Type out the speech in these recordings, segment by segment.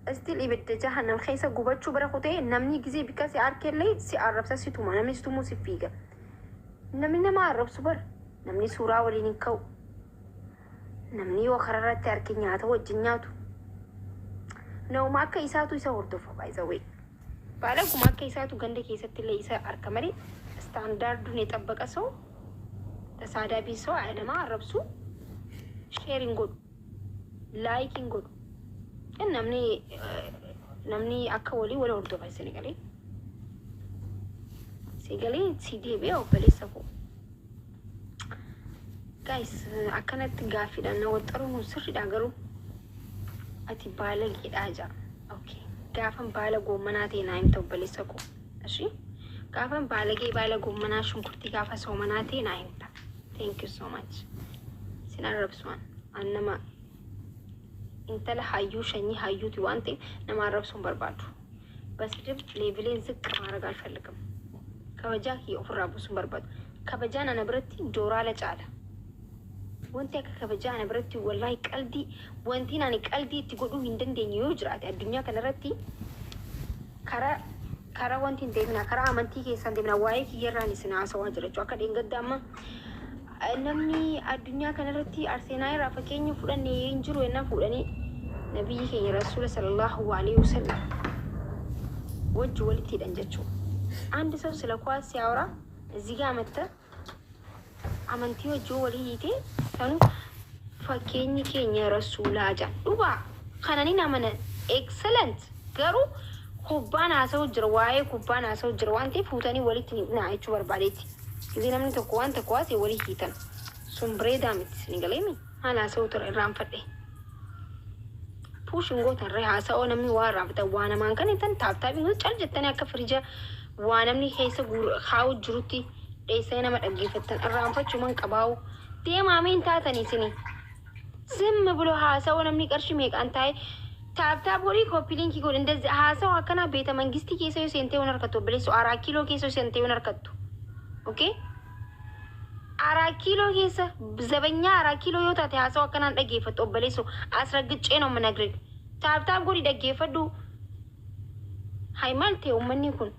استيل يبدأ جهنم خيسة قبض شو برخوته نمني جزي بكاسي أركلي سي عرب ساسيتوما نمني ستومو سفيجا نمني ما عرب صبر نمني سورة وليني كو نمني وخررت تركينياتو وجنياتو نو ما كيساتو يسوردو فبايزوي بالك ما كيساتو غندي كيسات اللي يسا أركمري ستاندرد نيتابق سو تسادا بيسو عدما عرب سو شيرين good liking good namni akka walii wala hordofaa Senegalee si deebi'ee obboleessa koo guys akkanatti gaaffiidhaan na waxxaruun sirriidha garuu ati baalageedhaa jira okay gaafan baala goommanaa ta'e naa himta obboleessa koo ashi gaafan baalagee baala goommanaa shunkurtii gaafa soomanaa ta'e naa himta thank you so much sin arrabsuun annama انت لحيو شني حيوتي وانتي نما ربسون بربادو بس جب ليفلين زك ما رجع فلكم كبجاك يوفر ربسون بربادو كبجانا نبرتي دورالة جالة وانتي كبجانا نبرتي والله قلبي وانتي ناني قلبي تقولوا هندن دي نيوجرات الدنيا كنرتي كرا وانتي ديمنا كرا عمنتي كيسان ديمنا واي كي يراني سنا سواجر جوكا دين قدام نمني الدنيا كنرتي أرسناي رافكيني فلاني ينجرو إننا فلاني نبيه يا رسول صلى الله عليه وسلم وجه ولتي دنجتشو عند سو سلكوا سياورا زيغا متى عمنتي وجه وليتي كانوا فكيني كيني رسول اجا دوبا خناني نامنا اكسلنت غرو كوبانا سو جرواي كوبانا سو جروانتي فوتاني ولتي نايتشو برباليتي إذا نمني تقوان تقواسي ولي هيتن سمبري دامت سنغليمي أنا سوتر الرام فتي بوش نقول ترى هاسا أو نمني وارا بتا وانا مان كان يتن تاب تابي نقول ترجع تاني أكفرجة وانا مني خيسة غور خاو جروتي ليسا ينامت أجيفتن الرام فتشو من كباو تيه مامين تاتني سني زم بلو هاسا أو نمني كرشي ميك أنتاي تاب ولي كوبيلين كي قول اندز هاسا وكنا بيتا منجستي كيسو يسنتي ونركتو بليسو 4 كيلو كيسو يسنتي ونركتو اوكي 4 كيلو كيسه زبنيا 4 كيلو يوتا تاسو كنان دغيفت اوبليسو اسرغچ ነው منغري ታብታብ ጎዲ ደገፈዱ ሃይማልቴ ወመኒ ኩን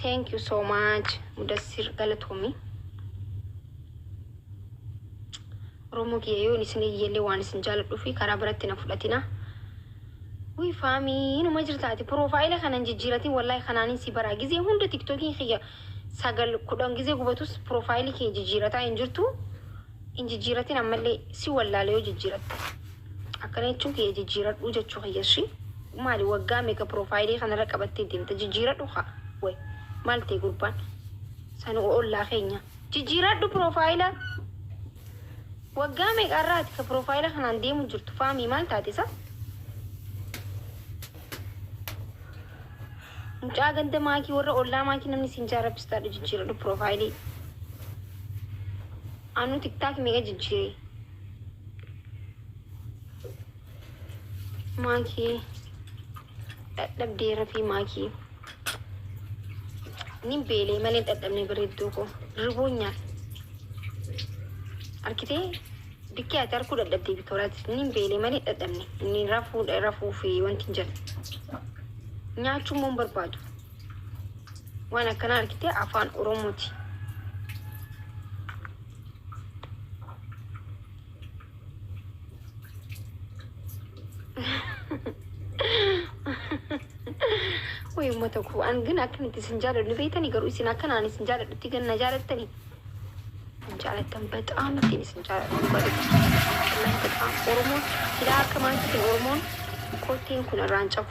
thank you so much ሙደሲር ገለቶሚ ሮሞኪ የዮኒስኒ የሌዋንስ እንጃለ ዱፊ ካራብረት ነፍለቲና وي فامي إنه ما جرتاتي بروفايله خنا نجيرتي والله خناني سيبرا جزء هون ده تيك توكين خيا ساقل كودان جزء قبتوس بروفايلي كي جيرتا إنجرتو إنجيرتي نعمل سي ولا ليو جيرت أكني تشوف كي جيرت وجه تشوف يشي مالي وقامي كبروفايلي خنا ركبتي دين تجيرت وخا وي مالتي قربان سانو أقول لا خينيا جيرت دو بروفايله وقامي قررت كبروفايله خنا نديم جرت فامي مالتاتي صح مجا غند ماكي ور اولا ماكي نمني سينجارا بستا جيجيرا دو بروفايلي انو تيك تاك ميغا جيجيري ماكي دب ديرا في ماكي نيم بيلي مالي تدمني بريدوكو ربونيا اركيتي ديكي اتاركو دب دي بتورات نيم بيلي مالي تدمني ني رافو في وانتنجل نياتشو من بربادو وانا كان اركتي عفان اوروموتي وي متكو ان غنا كنتي سنجاله نبيتني غرو سينا كان اني سنجاله دتيغن نجالتني سنجالتن بتام تي سنجاله والله بتام اورومو كدا كمان تي اورومون كوتين كنا رانچف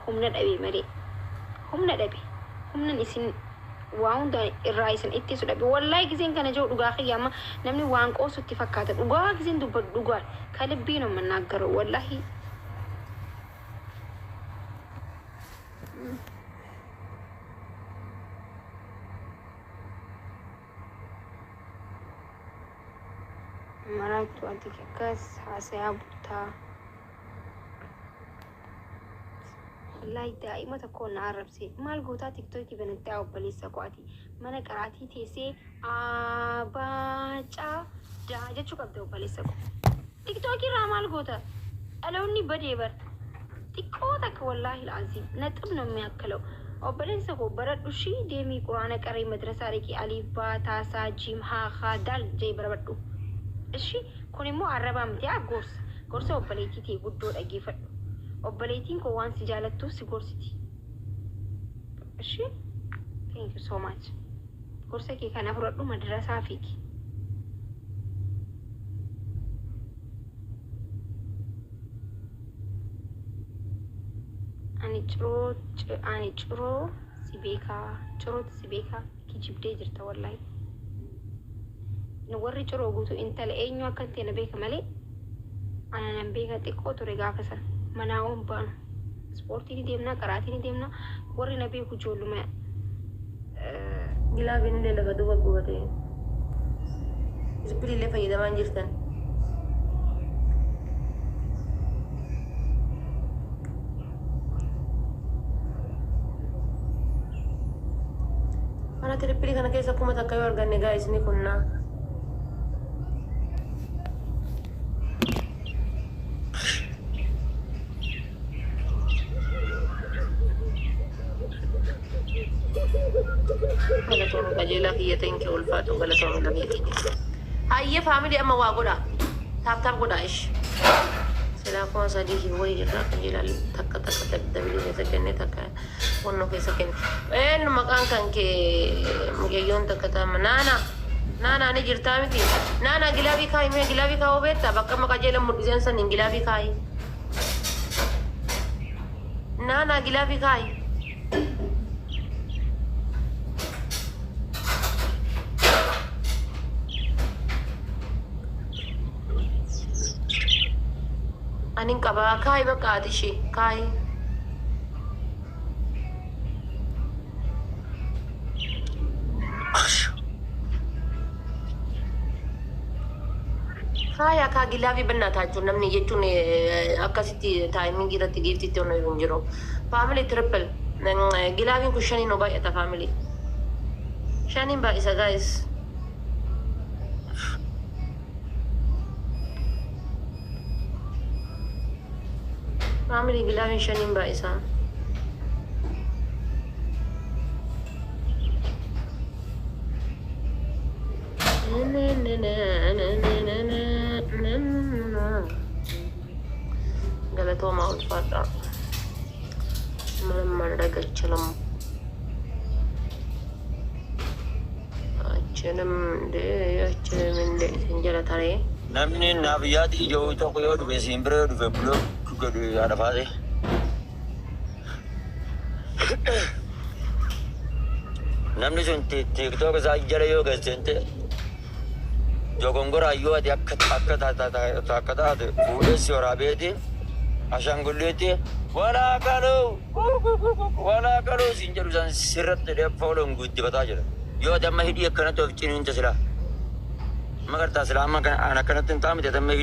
humna dhabe mare humna dhabe humna isin waan da irraisan itti su dhabe wallahi gizen kana jo duga khiyama namni waan qosutti fakkata duga gizen dubba duga kalbi no managaro wallahi maratu antikas hasaya buta والله دائما تكون عرب سي مال قوتا تيك توكي بنتاعو بليسا قواتي مانا قراتي تيسي آباجا jechuu qabda obboleessa koo. Tiktokii irraa maal goota? Dhaloonni badee bar. Xiqqoo takka wallaahi laaziim naxib ነው የሚያክለው obboleessa koo baradhu shii deemii quraana qaree madrasaa dhaqii aliif baa taasaa jiim haa daal jee baradhu. Ishi kun immoo arrabaa miti gorsa obboleettii ta'e guddoo dhaggeeffadhu. Obboleettiin koo waan si jaalattuuf si gorsiti. Ishi thank you so much. Gorsa kee kana fudhadhu madrasaa fiigi. Ani ciroo si beekaa kijibdee jirta wallaahi. Warri ciroo guutu intala eenyu akka ta'e na beeka malee ana nan beeka xiqqoo ture gaafa sana manaa oon baanu ispoortii ni deemnaa qaraatii ni deemnaa warri na beeku ijoolluma Gilaabiin illee lafa duuba gubatee ispilii illee fayyadamaa hin jirtan. Mana tirippilii kana keessa akkuma takka yoo arganne gaa isni kunnaa. Galatoon qajeelaa kiyyateen kee ulfaatu galatoon lameetiin. Hayyee faamilii amma waa godhaa. Taap godhaa ishi. Silaa kuma sadii hiboo irraa qajeelaa takka dabili keessa kenne takka wannoo keessa kenne. Eenyu maqaan kan kee mugayyoon takka taama naanaa ni jirtaa miti. Naanaa gilaabii kaayii mee gilaabii kaawoo beektaa bakka amma qajeela mudhiseen saniin gilaabii kaayii. Naanaa gilaabii kaayii. Anin qaba kaay bakka ati ishee kaay. Kaay akka gilaabii bannaataa jechuun namni jechuun akkasitti taayimingii irratti giiftitti onoo hin jiru. Faamilii trippel gilaabiin kun shaniin oo baay'ata faamilii. Shaniin baay'isa gaayis. Family gilaabiin shaniin baay'isa. Galatooma ulfaadha. Mana gachalam. Achiin jala taree. Namni naafiyyaati ijoo tokko yoo dhufe siin bira yoo dhufe buloo gadu yaada faate. Namni sun tiktook isaa jala yoo gazeente jogongora yoo ati akka taate fuudhessi waraabeeti ashangulleetti walaa kaloo siin jedhu san sirratti dheeffa oloon guddifataa jira. Yoo ati amma hidhii akkanatti of ciniinta silaa. Magartaa silaa amma ana akkanatti hin taa'amte ati amma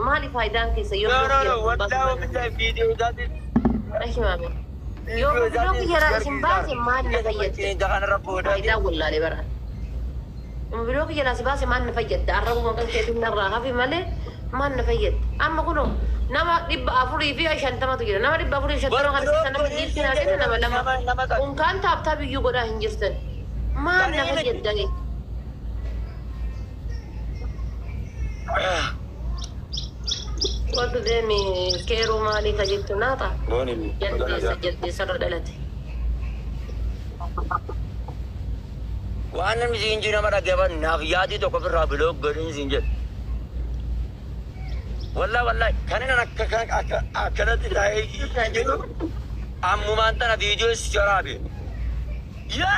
Maali faayidaan keessa yoo biloogii yeroo isin baase maal na fayyadde? Faayidaa wallaalee bara. Biloogii yeroo isin baase maal na fayyadde? Arrabuma kan keetiin narraa hafi malee maal na fayyadde? Amma kunoo nama 450 jira. Nama 450 kan keessa nama dhiirti naa kenna nama lama. Kunkaan taaptaa biyyuu godhaa hin jirtan. Maal na fayyadde? Waktu demi ke rumah di kajitu nata. Jadi saradalat. Wana misinjir nama dah gawan nafiyati to kafir rabilog garin sinjir. Wallah karena akan tidak ammu mantan video secara abi. Ya.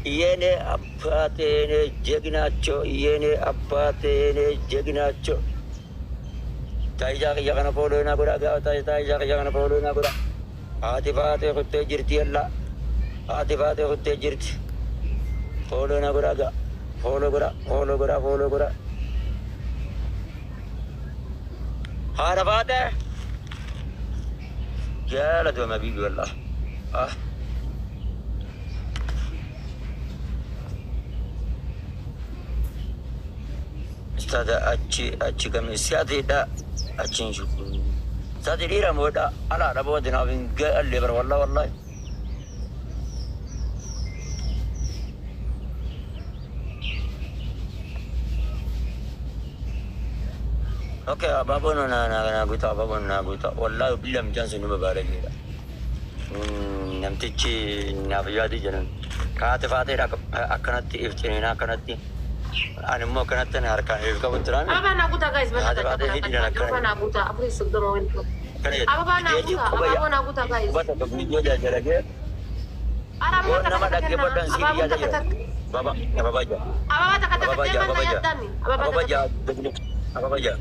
Iyene apatene jegnacho iyene apatene jegnacho taija kana polo na gora ga taija kana polo na gora atifate kutte jirti alla atifate kutte jirti Follow na gora. Follow gora. Harabate. Jala tu ma bibi wallah. Ah. Ustaz aci kami siati da acin syukur. Ustaz dira moda ala ada bawa dinawin gal lebar wallah. Okey, apa pun na guta. Wallah bilam jangan sunu berbaloi ni. Nanti na biadi jangan. Kata fatih akan nanti ifcini nak nanti. Anu mau kena tanah harga itu kebetulan. Apa nak guta guys? Apa nak guta? Apa sih sudah mau itu? Apa nak guta guys? Buat apa video aja lagi? Nama dah kebat dan sini aja. Baba baca. Apa baca?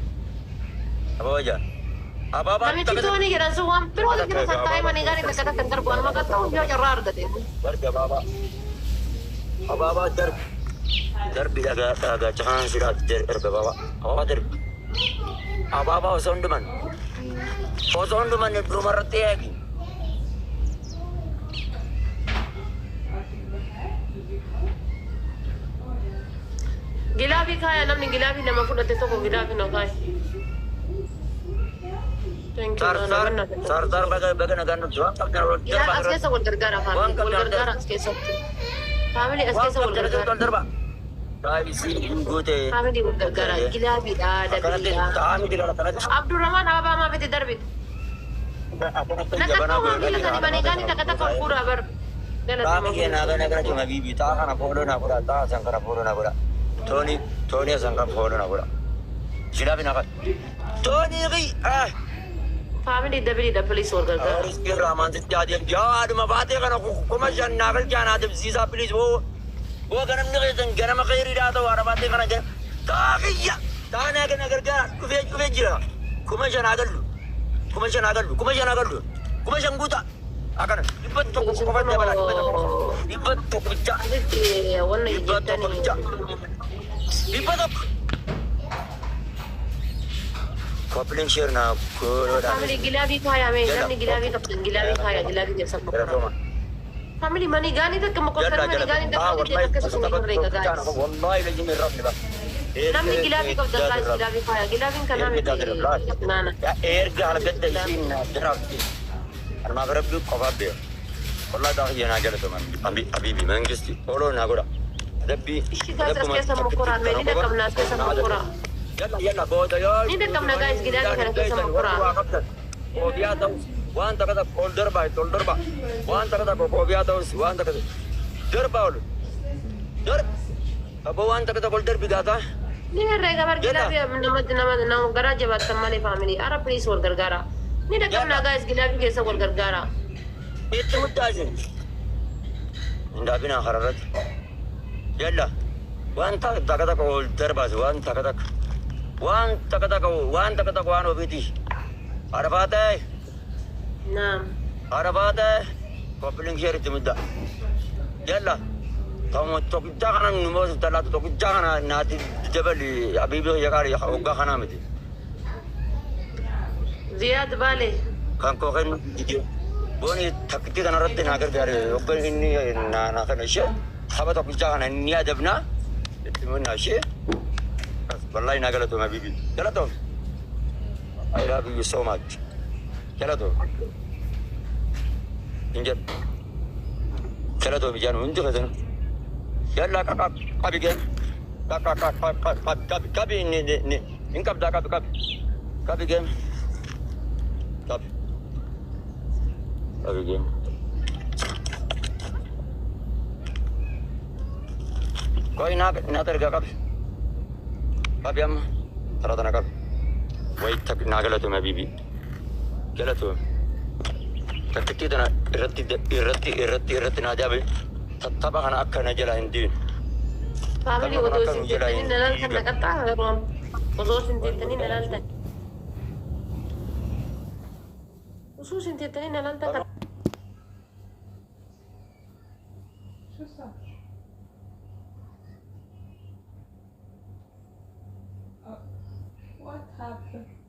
Kami itu ni kita semua. Pero kita santai manigari kita kentar bukan maka tahu dia cerar tadi. Baca Baba Derby agak jangan sudah derby Baba. Derby. Baba sonduman itu rumah reti lagi. Gilabi kaya namni gilabi nama pun ada toko gilabi nak kaya. Thank you. Sar bagai negara jual tak terlalu. Ya asal sebut gergara family. Gergara asal family asal sebut gergara. Kami sini ingute. Family gergara gilabi ada dia. Kami tidak ada. Abdurrahman apa mama beti darbit. Nakatawa bila kan dibandingkan kita kata kompura ber. Kami kena negara cuma bibi. Tak kan apa nak pura. Tak sangkar apa nak pura. Tony sangkar apa nak pura. Gilabi nak. Tony ri family dabili da police worker ka. Rizki Rahman से क्या मैं बातें करना कुमार नागल क्या ना जब सीसा पुलिस वो गरम नहीं करते गरम कहीं रहा तो वारा बातें करना क्या ताकिया ताने के नगर क्या कुछ जिला कुमार नागल अंगूठा akan lipat tu kumat dia balik lipat tu kerja lipat tu Coupling share na ko family gilabi kaya me namni gilabi kapten gilabi kaya gilabi dia sab family mani gani tak kemakosan mani gani tak kau dia ke susuni mereka guys wallahi lagi merah ni bah namni gilabi kapten guys gilabi kaya gilabi kan nama nana ya air gal gadda isin drop ana magrab du khabab dia wallahi dah yana jala to man habibi mangisti olo na gora dabbi ishi guys aske sa mukura me ni da kamna aske sa mukura يلا بودا يا ini dekat mana guys gila ni kan sama kurang oh dia tahu wan tak ada folder ba wan tak ada ko dia tahu wan tak ada derba अब wan tak ada folder भी गाता ni rega bar gila bi nama garage bat samale family ara please wor gargara ni dekat mana guys gila bi kesa wor gargara itu mutajin ndak bina hararat yalla wan tak ada ko derba wan tak ada ko ano biti arabate naam arabate coupling share itu muda yalla kamu tok jangan numo setelah tok jangan nanti jabal habibi ya kali oga khana miti ziyad bale kan ko kan boni takti kan ratte na kar gare oga inni na kan she haba tok jangan ni adabna itu mana she والله نقلته ما بيبي قلته I love you so much قلته إنجب قلته بيجانو إنت كذا يلا كابي كين كابي إنكب دا كابي كين كابي كين كوي ناتر كابي Kabi am, terada nak kabi. Wait tak nagala tu mabibi. Kala tu. Ketika tu nak irati najabi. Tetapi kan akan najala hindi. Family udah sinti ni nalal kan nak kata rom. Udah sinti ni nalal tak. Udah sinti ni nalal tak. Okay.